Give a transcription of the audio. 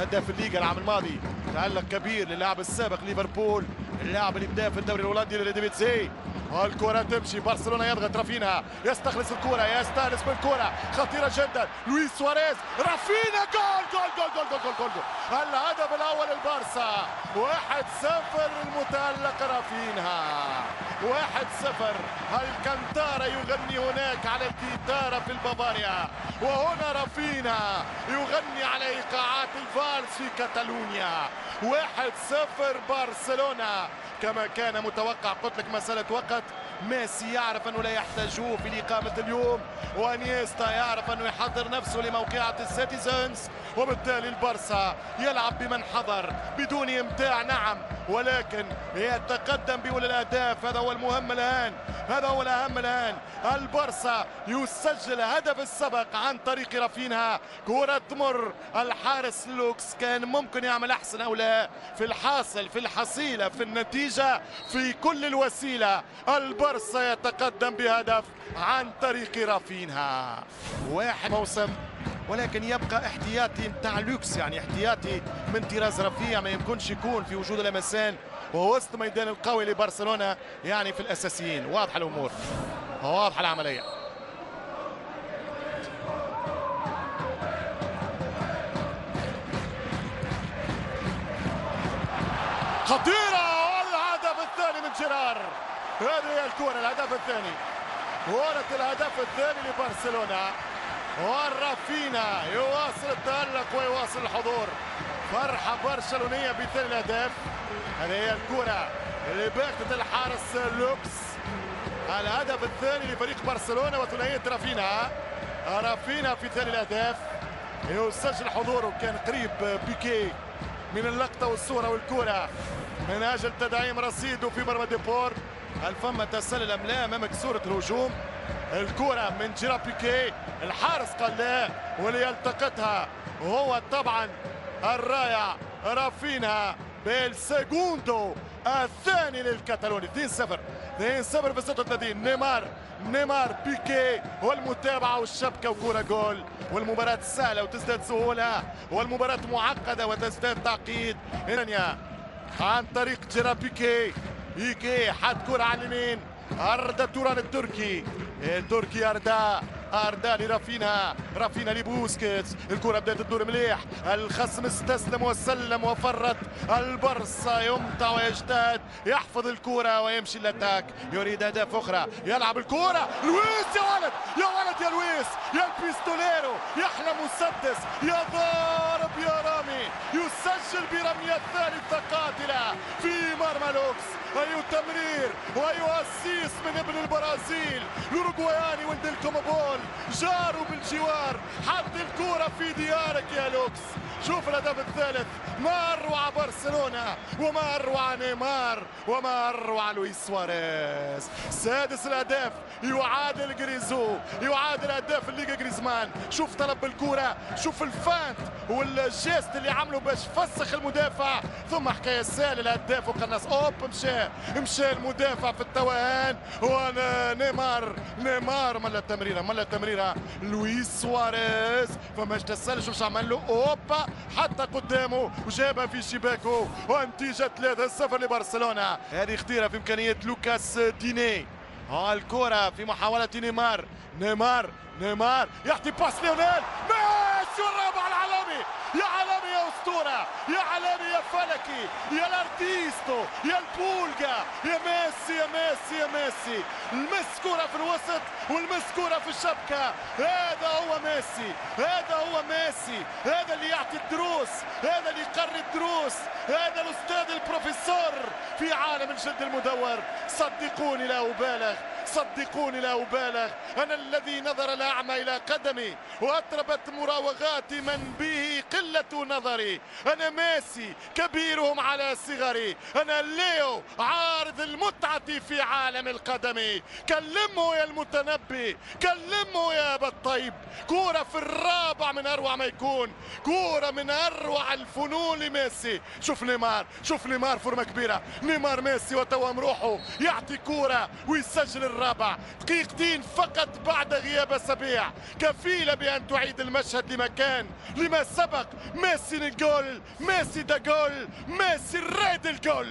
هداف الليغا العام الماضي، تألق كبير للاعب السابق ليفربول، اللاعب اللي بدا في الدوري الهولندي لديفيدسي. الكرة تمشي، برشلونة يضغط، رافينها يستخلص الكرة، يستانس بالكرة، خطيرة جدا، لويس سواريز، رافينها، جول جول جول جول جول جول جول. الهدف الأول للبارسا، 1-0 المتألق رافينها، 1-0. الكانتارا يغني هناك على الجيتارة في البافاريا، وهنا رافينها يغني على إيقاعات الفالس في كاتالونيا. 1-0 برشلونة كما كان متوقع. قلت لك مسألة وقت، ميسي يعرف أنه لا يحتاجوه في الإقامة اليوم، وانيستا يعرف أنه يحضر نفسه لموقعة السيتيزنز، وبالتالي البارسا يلعب بمن حضر بدون إمتاع، نعم، ولكن يتقدم بأولى الأهداف. هذا هو المهم الآن، هذا هو الأهم الآن. البارسا يسجل هدف السبق عن طريق رافينها، كرة تمر الحارس لوكس، كان ممكن يعمل أحسن أو لا في الحاصل، في الحصيلة، في النتيجة، في كل الوسيلة. البارسا يتقدم بهدف عن طريق رافينها. واحد موسم، ولكن يبقى احتياطي متاع لوكس، يعني احتياطي من طراز رفيع، ما يمكنش يكون في وجود لمسان ووسط ميدان القوي لبرشلونة، يعني في الأساسيين. واضحة الأمور، واضحة العملية. خطيرة، والهدف الثاني من جيرار. هذه هي الكرة، الهدف الثاني، كرة الهدف الثاني لبرشلونة، ورافينا يواصل التألق ويواصل الحضور. فرحة برشلونية بثاني الأهداف. هذه هي الكرة اللي باغتت الحارس لوكس. الهدف الثاني لفريق برشلونة وثنائية رافينا. رافينا في ثاني الأهداف يسجل حضوره، كان قريب بيكي من اللقطة والصورة والكرة من أجل تدعيم رصيده في مرمى ديبور. هل فما تسلل أم لا أمام كسورة الهجوم؟ الكرة من جيرار بيكي، الحارس قال لا، واللي يلتقطها هو طبعا الرائع رافينها بالسيجوندو الثاني للكتالوني. 2-0 في 36. نيمار بيكي، والمتابعة والشبكة وكرة جول، والمباراة سهلة وتزداد سهولة، والمباراة معقدة وتزداد تعقيد. عن طريق جيرار بيكي، حد كرة على اليمين، أردا توران التركي أردا لرافينا، رافينا لبوسكيتس، الكرة بدأت تدور مليح، الخصم استسلم وسلم وفرط. البارسا يمتع ويجتهد، يحفظ الكرة ويمشي الاتاك، يريد أهداف أخرى، يلعب الكرة، لويس، يا ولد يا ولد يا لويس، يا البيستوليرو، يحلى مسدس، يا ضارب يا رامي، يسجل برمية ثالثة قاتلة في مرمى لوكس. أي تمرير وأي أسيس من ابن البرازيل الأوروغواياني ويندل كوموبول، جاروا بالجوار، حط الكرة في ديارك يا لوكس. شوف الهدف الثالث، ما أروع برشلونة، وما أروع نيمار، وما أروع لويس سواريز. سادس الأهداف، يعادل جريزو، يعادل أهداف الليغا جريزمان. شوف طلب الكرة، شوف الفانت والجيست اللي عمله باش فسخ المدافع، ثم حكاية سهلة الهداف وقنص، اوب مشى المدافع في التوهان، وانا نيمار ملا التمريرة لويس سواريز، فماش تسال، شوف عمل له، اوبا حتى قدامه وجابها في شباكه، ونتيجة 3-0 لبرشلونة. هذه خطيرة في إمكانية لوكاس ديني. الكرة في محاولة نيمار يعطي باس ليونيل ميسي، والرابع العالمي، يا عالمي يا اسطوره، يا عالمي يا فلكي، يا الارتيستو، يا البولجا، يا ميسي المس كرة في الوسط والمس كرة في الشبكة. هذا هو ميسي، هذا اللي يعطي الدروس، هذا اللي يقري الدروس، هذا الاستاذ البروفيسور في عالم الجلد المدور. صدقوني لا أبالغ، أنا الذي نظر الأعمى إلى قدمي وأطربت مراوغاتي من به قلة نظري. أنا ميسي كبيرهم على صغري، أنا ليو عارض المتعة في عالم القدم. كلمه يا المتنبي، كلمه يا أبا الطيب. كورة في الرابع من أروع ما يكون، كورة من أروع الفنون لميسي. شوف نيمار فورمة كبيرة، نيمار ميسي وتوام روحه، يعطي كورة ويسجل الرابع. دقيقتين فقط بعد غياب أسابيع، كفيلة بأن تعيد المشهد لما سبق السابق. ميسي للجول، ميسي ده جول، ميسي راد الجول.